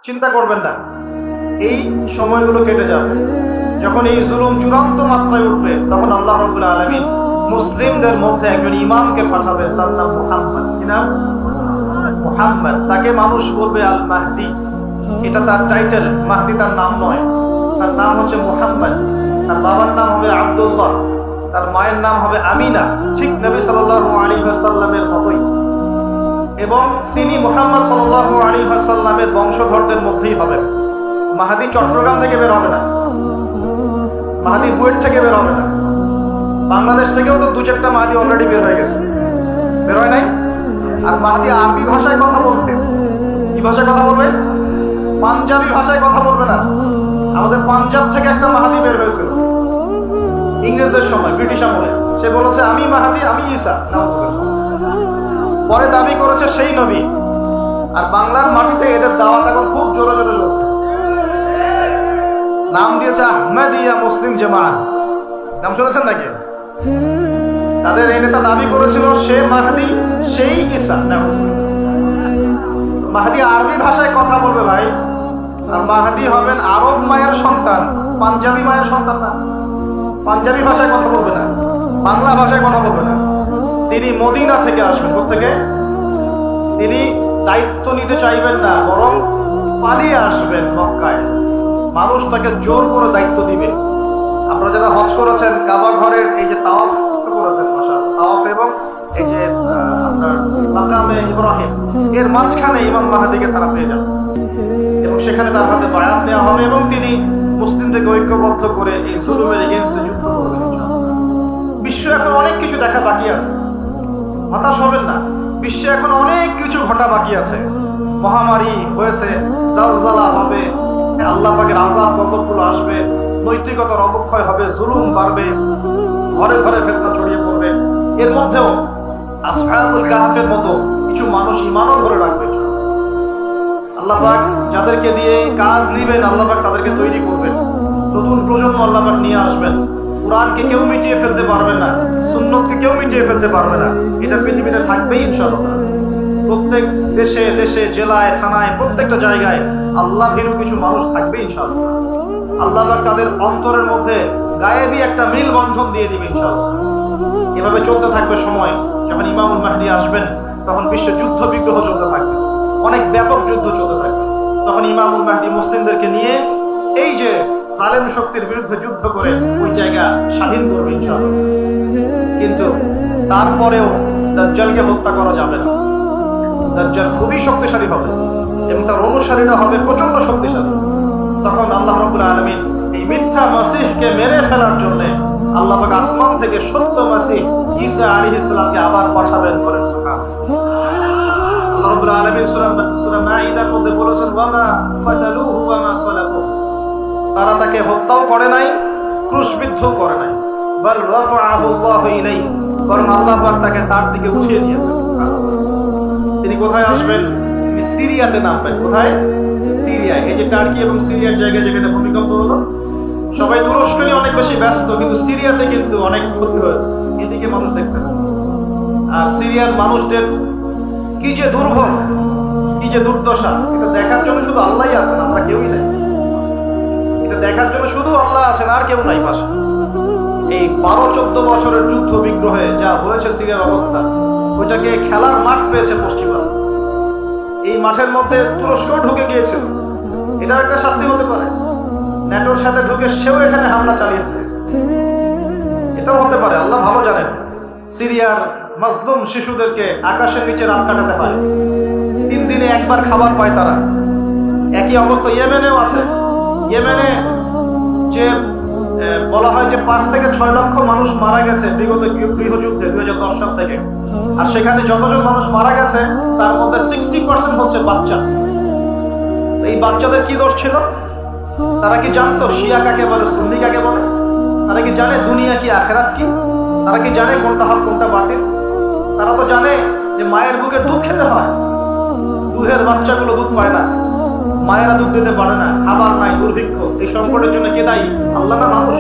চিন্তা করবেন না, এই সময়গুলো কেটে যাবে। যখন এই জুলুম চূড়ান্ত মাত্রায় উঠবে, তখন আল্লাহ রাব্বুল আলামিন মুসলিমদের মধ্যে একজন ইমামকে পাঠাবেন, তার নাম মুহাম্মদ। কি নাম? মুহাম্মদ। তাকে মানুষ বলবে আল মাহদি, এটা তার টাইটেল। মাহদি তার নাম নয়, তার নাম হচ্ছে মুহাম্মদ। তার বাবার নাম হবে আব্দুল্লাহ, তার মায়ের নাম হবে আমিনা, ঠিক নবী সাল্লাল্লাহু আলাইহি ওয়াসাল্লামের মতোই। এবং তিনি মুহাম্মদ সাল্লাল্লাহু আলাইহি ওয়াসাল্লামের বংশধরদের মধ্যেই হবেন। মাহদি চট্টগ্রাম থেকে বের হবে না, মাহদি বুয়েট থেকে বের হবে না। বাংলাদেশ থেকেও তো দু চারটা মাহদি অলরেডি বের হয়ে গেছে, বের হয় নাই? আর মাহদি আরবি ভাষায় কথা বলবে। কি ভাষায় কথা বলবে? পাঞ্জাবি ভাষায় কথা বলবে না। আমাদের পাঞ্জাব থেকে একটা মাহদি বের হয়েছিল ইংরেজদের সময়, ব্রিটিশ আমলে। সে বলেছে আমি মাহদি, আমি ঈসা। পরে দাবি করেছে সেই নবী। আর বাংলার মাটিতে এদের দাওয়াত এখন খুব জোরে জোরে চলছে। নাম দিয়েছে আহমদিয়া মুসলিম জামাত। নাম শুনেছেন নাকি? তাদের এই নেতা দাবি করেছিল সে মাহদি, সেই ঈসা। মাহদি আরবি ভাষায় কথা বলবে ভাই। আর মাহদি হবেন আরব মায়ের সন্তান, পাঞ্জাবি মায়ের সন্তান না। পাঞ্জাবি ভাষায় কথা বলবে না, বাংলা ভাষায় কথা বলবে না। তিনি মদিনা থেকে আসবেন। কোত্থেকে? তিনি দায়িত্ব নিতে চাইবেন না, বরং পালিয়ে আসবেন মক্কায়। মানুষ তাকে জোর করে দায়িত্ব দিবে। আপনারা যারা হজ করেছেন, কাবা ঘরের এই যে তাওয়াফ করেছেন, মাশাআল্লাহ, তাওয়াফ এবং এই যে আপনার মাকামে ইব্রাহিম, এর মাঝখানে ইমাম মাহদিকে তারা পেয়ে যাবে এবং সেখানে তার হাতে বায়াত দেওয়া হবে এবং তিনি মুসলিমদেরকে ঐক্যবদ্ধ করে এই জুলুমের এগেইনস্টে যুদ্ধ করবেন। বিশ্ব এখন অনেক কিছু দেখা বাকি আছে, হতাশ হবেন না। বিশ্বে এখন অনেক কিছু ঘটা বাকি আছে। মহামারী হয়েছে, জালজালা হবে, আল্লাহ পাকের আযাব গজবগুলো আসবে, নৈতিকতার অবক্ষয় হবে, জুলুম বাড়বে, ঘরে ঘরে ফিতনা ছড়িয়ে পড়বে। এর মধ্যেও আসহাবুল কাহফের মতো কিছু মানুষ ঈমানও ধরে রাখবে। আল্লাহ পাক যাদেরকে দিয়ে কাজ নেবেন, আল্লাহ পাক তাদেরকে তৈরি করবেন। নতুন প্রজন্ম আল্লাহ পাক নিয়ে আসবেন। কুরআনকে কেউ মিটিয়ে ফেলতে পারবে না, সুন্নতকে কেউ মিটিয়ে ফেলতে পারবে না। এটা পৃথিবীতে থাকবেই ইনশাআল্লাহ। প্রত্যেক দেশে দেশে, জেলায়, থানায়, প্রত্যেকটা জায়গায় আল্লাহ ভীরু কিছু মানুষ থাকবে ইনশাআল্লাহ। আল্লাহ পাক তাদের অন্তরের মধ্যে গায়েবী একটা মিল বন্ধন দিয়ে দিবে ইনশাআল্লাহ। এভাবে চলতে থাকবে সময়। যখন ইমামুল মাহদি আসবেন, তখন বিশ্বে যুদ্ধ বিগ্রহ চলতে থাকবে, অনেক ব্যাপক যুদ্ধ চলতে থাকবে। তখন ইমামুল মাহদি মুসলিমদেরকে নিয়ে এই যে জালেম শক্তির বিরুদ্ধে যুদ্ধ করে ওই জায়গা স্বাধীন করবে ইনশাআল্লাহ। কিন্তু তারপরেও দাজ্জালকে হত্যা করা যাবে না। দাজ্জাল খুবই শক্তিশালী হবে এবং তার অনুসারীরা হবে প্রচন্ড শক্তিশালী। তখন আল্লাহ রাব্বুল আলামিন এই মিথ্যা মাসিহকে মেরে ফেলার জন্য আল্লাহ পাক আসমান থেকে সত্য মাসিহ ঈসা আলাইহিস সালামকে আবার পাঠাবেন। করেন সুবহানাল্লাহ। আল্লাহ রাব্বুল আলামিন সূরা মাঈদার মধ্যে বলেছেন, ওয়ামা ফাতালুহু ওয়ামা সালাবু, তারা তাকে হত্যাও করে নাই, ক্রুশবিদ্ধও করে নাই। বাল রাফাআহু আল্লাহু ইলাইহি, বরং আল্লাহ পাক তাকে তার দিকে উঠিয়ে নিয়েছেন। সুবহানাল্লাহ। তিনি কোথায় আসবেন? তিনি সিরিয়াতে নামবেন। কোথায়? সিরিয়ায়। এই যে টার্কি এবং সিরিয়ার জায়গায় যেখানে ভূমিকম্প হলো, সবাই তুরস্ক নিয়ে অনেক বেশি ব্যস্ত, কিন্তু সিরিয়াতে কিন্তু অনেক ক্ষতি হয়েছে। এদিকে মানুষ দেখছে না। আর সিরিয়ার মানুষদের কি যে দুর্ভোগ, কি যে দুর্দশা, এটা দেখার জন্য শুধু আল্লাহই আছেন, আমরা কেউই নাই। এটা দেখার জন্য শুধু আল্লাহ আছেন, আর কেউ নাই পাশে। এই 12-14 বছরের যুদ্ধ বিগ্রহে যা হয়েছে সিরিয়ার অবস্থা, ওইটাকে খেলার মাঠ পেয়েছে পশ্চিমা। এই মাঠের মধ্যে তুরস্ক ঢুকে গিয়েছিল। এটার একটা শাস্তি হতে পারে। ন্যাটোর সাথে ঢুকে সেও এখানে হামলা চালিয়েছে, এটাও হতে পারে, আল্লাহ ভালো জানেন। সিরিয়ার মাজলুম শিশুদেরকে আকাশের নিচে রাত কাটাতে হয়, 3 দিনে একবার খাবার পায় তারা। একই অবস্থা ইয়েমেনেও আছে। ইয়েমেনে যে বলা হয় যে 5 থেকে 6 লক্ষ মানুষ মারা গেছে বিগত গৃহযুদ্ধে 2010 সাল থেকে। আর সেখানে যতজন মানুষ মারা গেছে তার মধ্যে 60% হচ্ছে বাচ্চা। এই বাচ্চাদের কি দোষ ছিল? তারা কি জানতো শিয়া কাকে বলে, সুন্নি কাকে বলে? তারা কি জানে দুনিয়া কি, আখিরাত কি? তারা কি জানে কোনটা হক কোনটা বাতিল? তারা তো জানে যে মায়ের বুকে দুধ খেতে হয়, দুধের বাচ্চাগুলো দুধ পায় না, মায়েরা দুধ দিতে পারে না, খাবার নাই, দুর্ভিক্ষ। এই সংকটের জন্য কে দায়ী? আল্লাহ না মানুষ?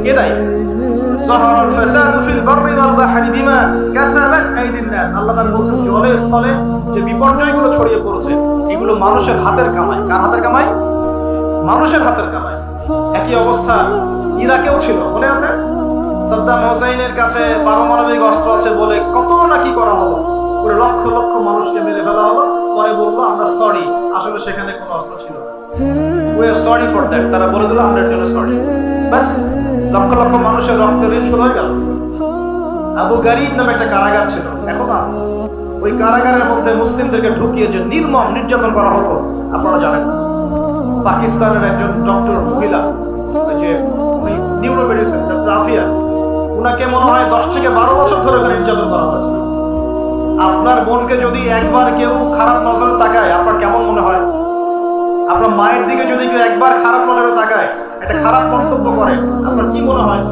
কে দায়ী? যাহারাল ফাসাদু ফিল বাররি ওয়াল বাহরি বিমা কাসাবাত আইদিন নাস। আল্লাহ তাআলা বলেন জলে স্থলে যে বিপর্যয়গুলো ছড়িয়ে পড়েছে এগুলো মানুষের হাতের কামাই। কার হাতের কামাই? মানুষের হাতের কামাই। একই অবস্থা ইরাকেও ছিল, মনে আছে? সাদ্দাম হোসেনের কাছে পারমাণবিক অস্ত্র আছে বলে কত নাকি করা হলো, পুরো লক্ষ লক্ষ মানুষকে মেরে ফেলা হলো। পরে বললো আমরা সরি, আসলে সেখানে কোনো অস্ত্র ছিল না। We are sorry for that. তারা বলে দিল আমরা এর জন্য সরি। বাস, লক্ষ লক্ষ মানুষের রক্তের ঋণ শোধ হয়ে গেল। আবু গারিব নামে একটা কারাগার ছিল, এখনো আছে। ওই কারাগারের মধ্যে মুসলিমদেরকে ঢুকিয়ে যে নির্মম নির্যাতন করা হতো আপনারা জানেন না। পাকিস্তানের একজন ডক্টর মহিলা, ওই যে নিউরো মেডিসিন ডক্টর আফিয়া, উনাকে মনে হয় 10 থেকে 12 বছর ধরে নির্যাতন করা হয়েছে। আপনার বোনকে যদি একবার কেউ খারাপ নজরে তাকায় আপনার কেমন মনে হয়? আপনার মায়ের দিকে যদি কেউ একবার খারাপ নজরে তাকায়, একটা খারাপ মন্তব্য করে, আপনার কি মনে হয়?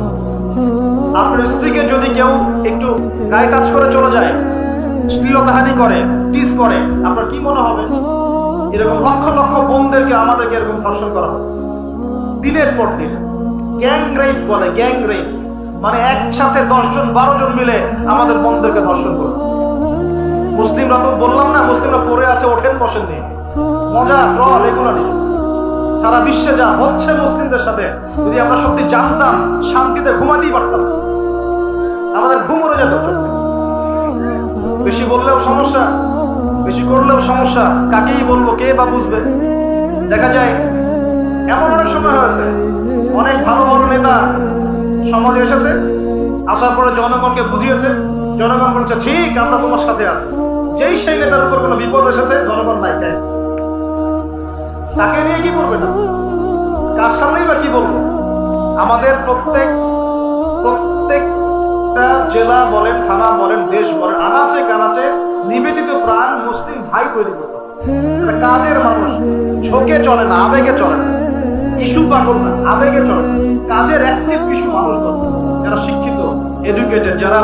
আপনার স্ত্রীকে যদি কেউ একটু গায়ে টাচ করে চলে যায়, শ্লীলতাহানি করে, টিস করে, আপনার কি মনে হবে? এরকম লক্ষ লক্ষ বোনদেরকে আমাদেরকে এরকম ধর্ষণ করা হচ্ছে দিনের পর দিন। গ্যাং রেপ বলে, গ্যাং রেপ মানে একসাথে 10 জন 12 জন মিলে আমাদের বোনদেরকে ধর্ষণ করছে। মুসলিমরা তো বললাম না, মুসলিমরা পড়ে আছে, ওঠেন বসেন নেই, মজা ট্রল এগুলো নেই। সারা বিশ্বে যা হচ্ছে মুসলিমদের সাথে, যদি আমরা সত্যি জানতাম শান্তিতে ঘুমাতেই পারতাম। আমাদের ঘুম উড়ে যেত। বেশি বললেও সমস্যা, বেশি করলেও সমস্যা, কাকেই বলবো, কে বা বুঝবে? দেখা যায় এমন অনেক সময় হয়েছে, অনেক ভালো ভালো নেতা সমাজে এসেছে, আসার পরে জনগণকে বুঝিয়েছে, জনগণ বলছে ঠিক আমরা তোমার সাথে আছি। যেই সেই নেতার উপর কোনো বিপদ এসেছে, জনগণ নাই, তাকে নিয়ে কি করবে না, কার সামনেই বা কি বলবো? আমাদের প্রত্যেকটা জেলা বলেন, থানা বলেন, দেশ বলেন, আনাচে কানাচে নিবেদিত প্রাণ মুসলিম ভাই তৈরি করতো। কাজের মানুষ, ঝোঁকে চলে না, আবেগে চলে না, ইস্যু পাগল না, আবেগে চলে না, কাজের অ্যাক্টিভ কিছু মানুষ দরকার, যারা শিক্ষিত, এডুকেটেড, যারা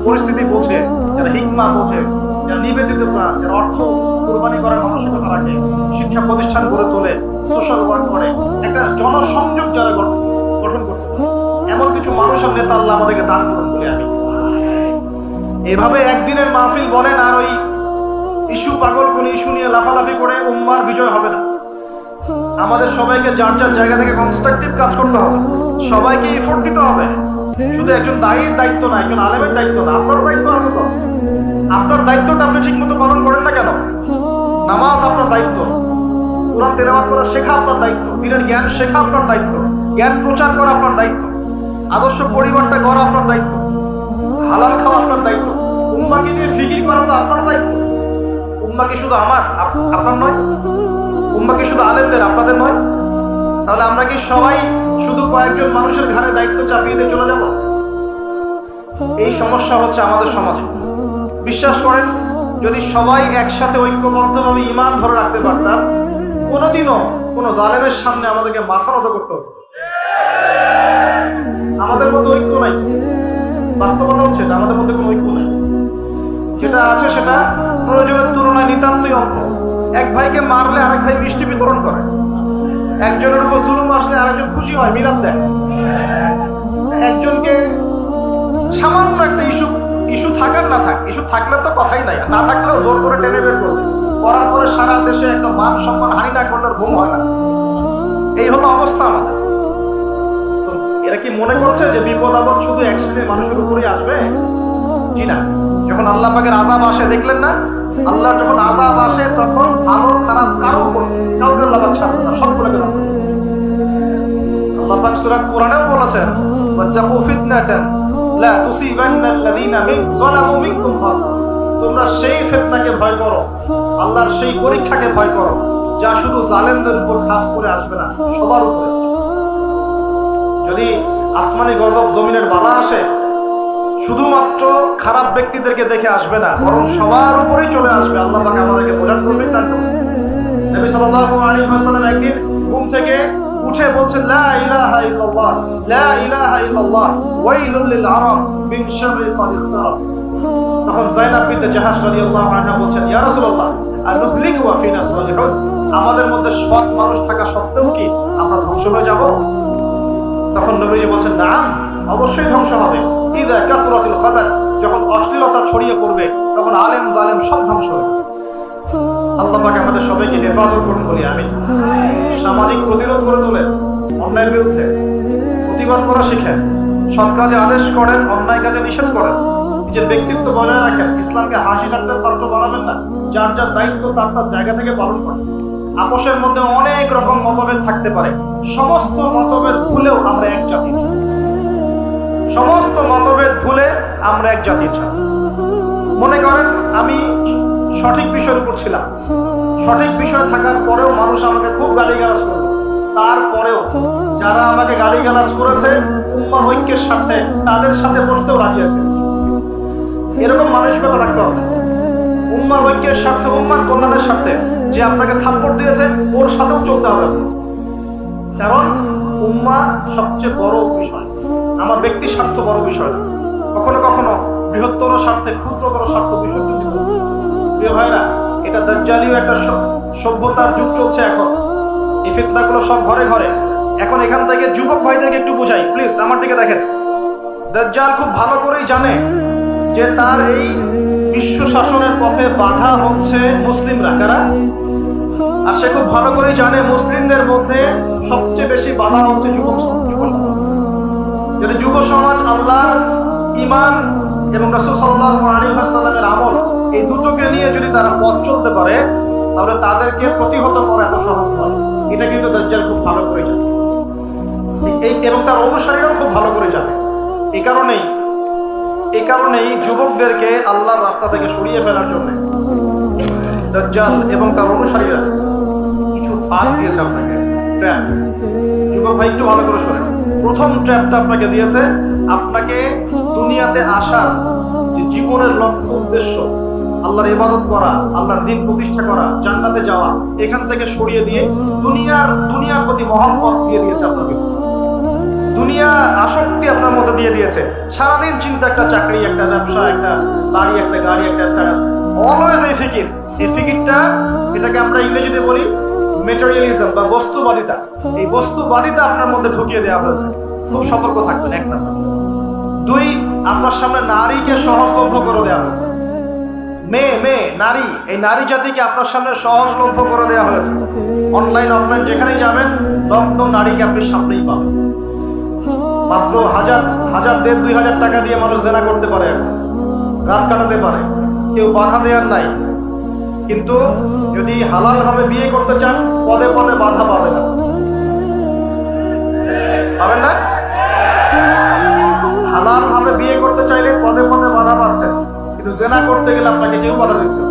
পরিস্থিতি বোঝে, যারা হিকমা বোঝে, যারা নিবেদিত প্রাণ, যারা অর্থ কোরবানি করার মানসিকতা রাখে, শিক্ষা প্রতিষ্ঠান গড়ে তোলে, সোশ্যাল ওয়ার্ক করে, একটা জনসংযোগ যারা গঠন করতে পারে, এমন কিছু মানুষের নেতা আল্লাহ আমাদেরকে দান করুন বলে আমি। এভাবে একদিনের মাহফিল বলেন আর ওই ইস্যু পাগল কোন ইস্যু নিয়ে লাফালাফি করে উম্মার বিজয় হবে না। আমাদের সবাইকে যার যার জায়গা থেকে কনস্ট্রাকটিভ কাজ করতে হবে, সবাইকে এফোর্ট দিতে হবে। শুধু একজন দায়ীর দায়িত্ব না, একজন আলেমের দায়িত্ব না, আপনার দায়িত্ব আছে তো। আপনার দায়িত্বটা আপনি ঠিক মতো পালন করেন না কেন? নামাজ আপনার দায়িত্ব, কোরআন তেলাওয়াত করা শেখা আপনার দায়িত্ব, দিনের জ্ঞান শেখা আপনার দায়িত্ব, জ্ঞান প্রচার করা আপনার দায়িত্ব, আদর্শ পরিবারটা গড়া আপনার দায়িত্ব, হালাল খাওয়া আপনার দায়িত্ব, উম্মাকে নিয়ে ফিকির করা তো আপনার দায়িত্ব। উম্মা কি শুধু আমার, আপনার নয়? উম্মা কি শুধু আলেমদের, আপনাদের নয়? তাহলে আমরা কি সবাই শুধু কয়েকজন মানুষের ঘাড়ে দায়িত্ব চাপিয়ে দিয়ে চলে যাব? এই সমস্যা হচ্ছে আমাদের সমাজে। বিশ্বাস করেন, যদি সবাই একসাথে ঐক্যবদ্ধভাবে ঈমান ধরে রাখতে পারতাম, কোনোদিনও কোনো জালেমের সামনে আমাদেরকে মাথা নত করতে হতো। আমাদের মধ্যে ঐক্য নাই, বাস্তবতা হচ্ছে না, আমাদের মধ্যে কোনো ঐক্য নাই। যেটা আছে সেটা প্রয়োজনের তুলনায় নিতান্তই অল্প। এক ভাইকে মারলে আরেক ভাই মিষ্টি বিতরণ করে, একজনের উপর জুলুম আসলে আরেকজন খুশি হয়, মিলাদ দেয়। একজনকে সামান্য একটা ইস্যু থাকার না থাক, ইস্যু থাকলে তো কথাই নাই, না থাকলেও জোর করে টেনে বের করবে, করার পরে সারা দেশে একটা মান সম্মান হানি না করলে ঘুম হয় না। এই হলো অবস্থা আমাদের। তো এরা কি মনে করছে যে বিপদ আপদ শুধু এক শ্রেণীর মানুষের উপরেই আসবে? জি না। যখন আল্লাহ পাকের আযাব আসে, দেখলেন না, আল্লাহর যখন আযাব আসে তখন ভালো খারাপ কারো উপর কাউকে আল্লাহ পাক ছাড়েন না, সবগুলোকে ধ্বংস করে। আল্লাহ পাক সূরা কোরআনেও বলেছেন, ওয়াত্তাকু ফিতনাতান লা তুসিবান্নাল্লাযীনা যালামু মিনকুম খাসসা। তোমরা সেই ফিতনাকে ভয় করো, আল্লাহর সেই পরীক্ষাকে ভয় করো, যা শুধু জালেমদের উপর খাস করে আসবে না, সবার উপরে। যদি আসমানি গজব, জমিনের বালা আসে, শুধুমাত্র খারাপ ব্যক্তিদেরকে দেখে আসবে না, বরং সবার উপরেই চলে আসবে। আল্লাহ পাক আমাদেরকে বোঝান করবেন। তার নবী সাল্লাল্লাহু আলাইহি ওয়াসাল্লাম একদিন ঘুম থেকে উঠে বলছেন, লা ইলাহা ইল্লাল্লাহ, লা ইলাহা ইল্লাল্লাহ, ওয়াইলুল লিল আরাব মিন শাররি ক্বাদ ইখতারাব। তখন যায়েনাব বিনতে জাহাশ রাদিয়াল্লাহু আনহা বলছেন, ইয়া রাসূলুল্লাহ, আনুহলিকু ওয়া ফিনা সালিহুন। আমাদের মধ্যে সৎ মানুষ থাকা সত্ত্বেও কি আমরা ধ্বংস হয়ে যাব? তখন নবীজি বলছেন, নাম অবশ্যই ধ্বংস হবে। ইযা কাসরাতুল খাবাস, যখন অশ্লীলতা ছড়িয়ে পড়বে তখন আলেম জালেম সব ধ্বংস হবে। আল্লাহ পাক আমাদের সবাইকে হেফাজত করুন বলি আমিন। সামাজিক প্রতিরোধ করে তোলেন, অন্যায়ের বিরুদ্ধে প্রতিবাদ করা শিখেন, সৎ কাজে আদেশ করেন, অন্যায় কাজে নিষেধ করেন, নিজের ব্যক্তিত্ব বজায় রাখেন, ইসলামকে হাসি ঠাট্টার পাত্র বানাবেন না, যার যার দায়িত্ব তার তার জায়গা থেকে পালন করেন। আপোষের মধ্যে অনেক রকম মতভেদ থাকতে পারে, সমস্ত মতভেদ ভুলেও আমরা এক জাতি, সমস্ত মতভেদ ভুলে আমরা এক জাতির ছাত্র। মনে করেন আমি সঠিক বিষয়ের উপর ছিলাম, সঠিক বিষয় থাকার পরেও মানুষ আমাকে খুব গালিগালাজ করলো, তারপরেও যারা আমাকে গালিগালাজ করেছে উম্মার ঐক্যের স্বার্থে তাদের সাথে বসতেও রাজি আছে। এরকম মানসিকতা রাখতে হবে, উম্মার ঐক্যের স্বার্থে, উম্মার কল্যাণের স্বার্থে। যে আপনাকে থাপ্পড় দিয়েছে ওর সাথেও চলতে হবে, কারণ উম্মা সবচেয়ে বড় বিষয়, আমার ব্যক্তি স্বার্থ বড় বিষয় না। কখনো কখনো বৃহত্তর স্বার্থে ক্ষুদ্রতর স্বার্থ বিসর্জিত হবে। প্রিয় ভাইরা, এটা দাজ্জালীয় একটা সভ্যতার যুগ চলছে এখন। এই ফিতনাগুলো সব ঘরে ঘরে। এখন এখান থেকে যুবক ভাইদেরকে একটু বুঝাই, প্লিজ আমার দিকে দেখেন। দাজ্জাল খুব ভালো করেই জানে যে তার এই বিশ্ব শাসনের পথে বাধা হচ্ছে মুসলিমরা, কারা? আর সে খুব ভালো করেই জানে মুসলিমদের মধ্যে সবচেয়ে বেশি বাধা হচ্ছে যুব সমাজ। যদি যুব সমাজ আল্লাহর ঈমান এবং রাসূল সাল্লাল্লাহু আলাইহি ওয়াসাল্লামের আমল এই দুটোকে নিয়ে যদি তারা পথ চলতে পারে, তাহলে তাদেরকে প্রতিহত করা এত সহজ নয়। এটা কিন্তু দাজ্জাল খুব ভালো করে জানে, এবং তার অনুসারীরাও খুব ভালো করে জানে। এই কারণেই যুবকদেরকে আল্লাহর রাস্তা থেকে সরিয়ে ফেলার জন্য দাজ্জাল এবং তার অনুসারীরা কিছু ফাঁদ দিয়েছে আপনাকে, ট্র্যাপ। যুবক ভাই একটু ভালো করে শোনেন। প্রথম ট্র্যাপটা আপনাকে দিয়েছে, আপনাকে দুনিয়াতে আসার যে জীবনের লক্ষ্য উদ্দেশ্য, আল্লাহর ইবাদত করা, আল্লাহর দ্বীন প্রতিষ্ঠা করা, জান্নাতে যাওয়া, এখান থেকে সরিয়ে দিয়ে দুনিয়ার প্রতি মহব্বত দিয়ে দিয়েছে আপনাকে। দুনিয়া আসক্তি আপনার মধ্যে দিয়ে দিয়েছে। সারাদিন চিন্তা, একটা চাকরি, একটা ব্যবসা, একটা বাড়ি, একটা গাড়ি, একটা স্ট্যাটাস, অলওয়েজ এই ফিকির। এই ফিকিরটা, এটাকে আমরা ইংরেজিতে বলি ম্যাটেরিয়ালিজম বা বস্তুবাদিতা। এই বস্তুবাদিতা আপনার মধ্যে ঢুকিয়ে দেওয়া হয়েছে। খুব সতর্ক থাকবেন, এক নম্বর। দুই, আপনার সামনে নারীকে সহজলভ্য করে দেওয়া হয়েছে। মেয়ে নারী, এই নারী জাতিকে আপনার সামনে সহজলভ্য করে দেওয়া হয়েছে। অনলাইন অফলাইন যেখানেই যাবেন, লগ্ন নারীকে আপনি সামনেই পাবেন। মাত্র 1000, 1500-2000 টাকা দিয়ে মানুষ জেনা করতে পারে, এখন রাত কাটাতে পারে, কেউ বাধা দেওয়ার নাই। কিন্তু যদি হালাল ভাবে বিয়ে করতে চান, পদে পদে বাধা পাবেন না। হালাল ভাবে বিয়ে করতে চাইলে পদে পদে বাধা পাচ্ছেন, কিন্তু জেনা করতে গেলে আপনাকে কেউ বাধা দিচ্ছে।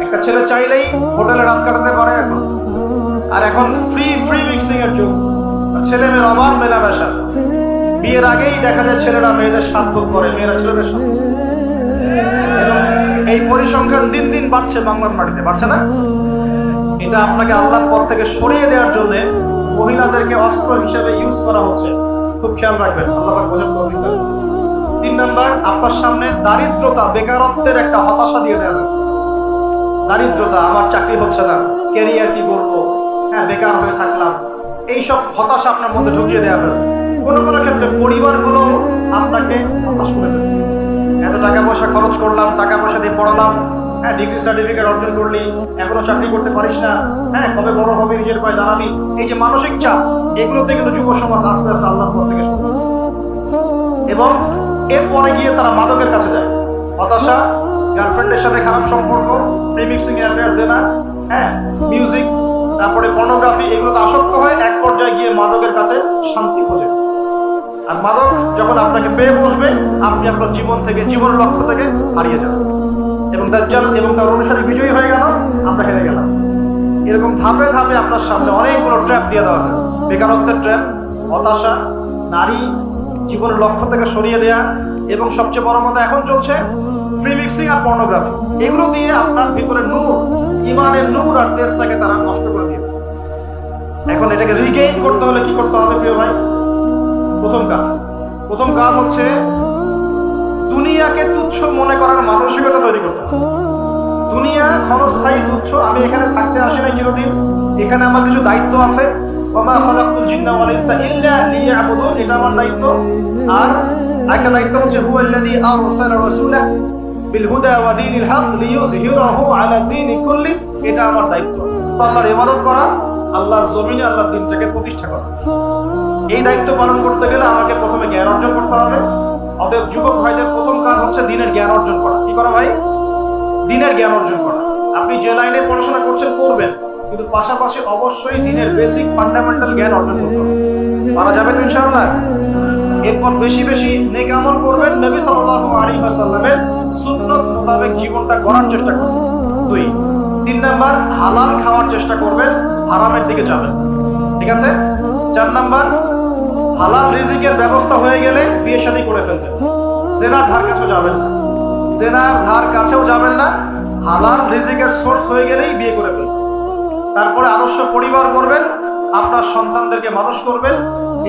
একটা ছেলে চাইলেই হোটেলে রাত কাটাতে পারে এখন, আর এখন ফ্রি মিক্সিং এর যুগ। ছেলে মেয়ের অবাধ মেলামেশা। বিয়ের আগেই দেখা যায় ছেলেরা মেয়েদের সাথ ভোগ করে, মেয়েরা ছেলেদের সাথে। এবং এই পরিসংখ্যান দিন দিন বাড়ছে বাংলার মাটিতে, বাড়ছে না? এটা আপনাকে আল্লাহর পথ থেকে সরিয়ে দেওয়ার জন্য মহিলাদেরকে অস্ত্র হিসেবে ইউজ করা হচ্ছে। খুব খেয়াল রাখবেন, আল্লাহ পাক বোঝার তৌফিক দান। 3 নাম্বার, আপনার সামনে দারিদ্রতা, বেকারত্বের একটা হতাশা দিয়ে দেওয়া হয়েছে। দারিদ্রতা, আমার চাকরি হচ্ছে না, ক্যারিয়ার কি করবো, বেকার হয়ে থাকলাম, এইসব হতাশা আপনার মধ্যে ঢুকিয়ে দেওয়া হয়েছে। কোনো ক্ষেত্রে পরিবারগুলো আপনাকে হতাশ করে ফেলছে। এত টাকা পয়সা খরচ করলাম, টাকা পয়সা দিয়ে পড়ালাম, ডিগ্রি সার্টিফিকেট অর্জন করলি, এখনো চাকরি করতে পারিস না, কবে বড় হবে, নিজের পায়ে দাঁড়াবি। এই যে মানসিক চাপ, এগুলোতে কিন্তু যুব সমাজ আস্তে আস্তে আল্লাহর পথ থেকে সরে, এবং এরপরে গিয়ে তারা মাদকের কাছে যায়। হতাশা, গার্লফ্রেন্ডের সাথে খারাপ সম্পর্ক, প্রিমিক্সিং অ্যাফেয়ার, জেনা, মিউজিক, তারপরে পর্নোগ্রাফি, এগুলোতে আসক্ত হয়ে এক পর্যায়ে গিয়ে মাদকের কাছে শান্তি খোঁজে। আর মাদক যখন আপনাকে পেয়ে বসবে, আপনি আপনার জীবনের লক্ষ্য থেকে হারিয়ে যাবেন, এবং দাজ্জাল এবং তার অনুসারী বিজয়ী হয়ে গেল, আমরা হেরে গেলাম। এরকম ধাপে ধাপে আপনার সামনে অনেকগুলো ট্র্যাপ দিয়ে দেওয়া হয়েছে। বেকারত্বের ট্র্যাপ, হতাশা, নারী, জীবনের লক্ষ্য থেকে সরিয়ে দেয়া, এবং সবচেয়ে বড় কথা এখন চলছে ফ্রি মিক্সিং আর পর্নোগ্রাফি। এগুলো দিয়ে আপনার ভিতরে নূর, ইমানের নূর আর তেজটাকে তারা নষ্ট করে দিয়েছে। এখন এটাকে রিগেইন করতে হলে কি করতে হবে প্রিয় ভাই? প্রথম কাজ হচ্ছে দুনিয়াকে তুচ্ছ মনে করার মানসিকতা তৈরি করতে হবে। দুনিয়া ক্ষণস্থায়ী, তুচ্ছ। আমি এখানে থাকতে আসি নাই চিরদিন, এখানে আমার কিছু দায়িত্ব আছে, ওয়া মা খালাকতুল জিন্না ওয়াল ইনসা ইল্লা লিয়াবুদুন, এটা আমার দায়িত্ব। আর একটা দায়িত্ব হচ্ছে হুয়াল্লাযী আরসালা রাসূলাহু বিল হুদা ওয়া দীনিল হক লিইয়ুযহিরাহু আলা দীনি কুল্লি, এটা আমার দায়িত্ব। আল্লাহর ইবাদত করা, আল্লাহর জমিনে আল্লাহর দ্বীনটাকে প্রতিষ্ঠা করা। এই দায়িত্ব পালন করতে গেলে আমাকে প্রথমে জ্ঞান অর্জন করতে হবে। অতএব যুবক ভাইদের প্রথম কাজ হচ্ছে দ্বীনের জ্ঞান অর্জন করা। কি করা ভাই? দ্বীনের জ্ঞান অর্জন করা। আপনি যে লাইনে পড়াশোনা করছেন করবেন, কিন্তু পাশাপাশি অবশ্যই দ্বীনের বেসিক ফান্ডামেন্টাল জ্ঞান অর্জন করতে হবে। পারা যাবে তো ইনশাআল্লাহ? এরপর বেশি বেশি নেক আমল করবেন, নবী সাল্লাল্লাহু আলাইহি ওয়াসাল্লামের সুন্নাত মোতাবেক জীবনটা গড়ার চেষ্টা করবেন। 2 3 নাম্বার, হালাল খাওয়ার চেষ্টা করবেন, হারামের দিকে যাবেন। ঠিক আছে? 4 নাম্বার, হালাল রিজিকের ব্যবস্থা হয়ে গেলে বিয়ে শাদী করে ফেলবেন। জেনার ধার কাছেও যাবেন না, জেনার ধার কাছেও যাবেন না। হালাল রিজিকের সোর্স হয়ে গেলেই বিয়ে করে ফেলবেন। তারপরে আদর্শ পরিবার করবেন, আপনার সন্তানদেরকে মানুষ করবেন,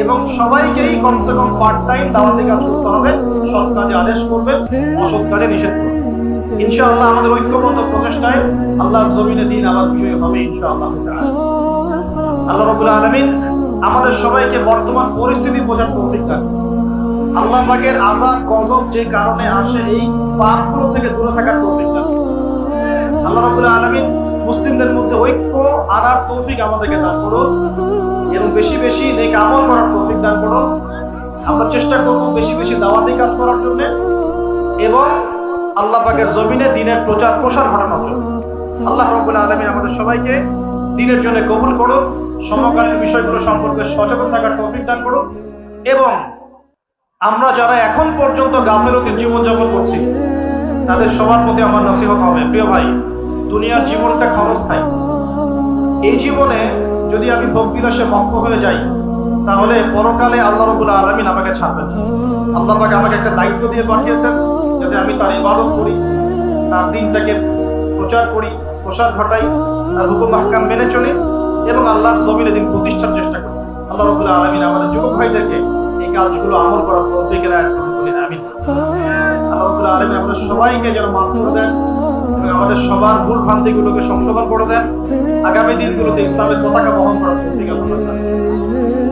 এবং সবাইকেই কমসে কম পার্ট টাইম দাওয়াতি কাজ করতে হবে। সৎ কাজে আদেশ করবেন, অসৎ কাজে নিষেধ করবেন। ইনশাআল্লাহ আমাদের ঐক্যবদ্ধ প্রচেষ্টায় আল্লাহর জমিনে দ্বীন আবার বিজয় হবে ইনশাআল্লাহ। আল্লাহ রাব্বুল আলামিন আমাদের সবাইকে বর্তমান পরিস্থিতি বোঝার তৌফিক দান। আল্লাহ পাকের আযাব গজব যে কারণে আসে, এই পাপগুলো থেকে দূরে থাকার তৌফিক দান। আল্লাহ রাব্বুল আলামিন মুসলিমদের মধ্যে ঐক্য আনার তৌফিক আমাদেরকে দান করুন, এবং বেশি বেশি নেক আমল করার তৌফিক দান করুন। আমরা চেষ্টা করব বেশি বেশি দাওয়াতি কাজ করার জন্য, এবং আল্লাহ পাকের জমিনে দ্বীনের প্রচার প্রসার ঘটানোর জন্য। আল্লাহ রাব্বুল আলামিন আমাদের সবাইকে দ্বীনের জন্য কবুল করুন, সমকালীন বিষয়গুলো সম্পর্কে সচেতন থাকার তৌফিক দান করুন। এবং আমরা যারা এখন পর্যন্ত গাফেলতির জীবনযাপন করছি, তাদের সবার প্রতি আমার নসিহত হবে, প্রিয় ভাই, দুনিয়ার জীবনটা ক্ষণস্থায়ী। এই জীবনে যদি আমি ভোগ বিলাসে মত্ত হয়ে যাই, তাহলে পরকালে আল্লাহ রাব্বুল আলামিন আমাকে ছাড়বেন। আল্লাহ পাক আমাকে একটা দায়িত্ব দিয়ে পাঠিয়েছেন, যাতে আমি তার ইবাদত করি, তার দ্বীনটাকে প্রচার করি, প্রসার ঘটাই, তার হুকুম আহকাম মেনে চলি, এবং আল্লাহর জমিনে দ্বীন প্রতিষ্ঠার চেষ্টা করি। আল্লাহ রাব্বুল আলামিন আমাদের যুবক ভাইদেরকে এই কাজগুলো আমল করার তৌফিক এনায়েত করুন, বলি আমিন। আল্লাহ রাব্বুল আলামিন আমাদের সবাইকে যেন মাফ করে দেন, এবং আমাদের সবার ভুল ভ্রান্তিগুলোকে সংশোধন করে দেন। আগামী দিনগুলোতে ইসলামের পতাকা বহন করার তৌফিক আল্লাহ দান করুন।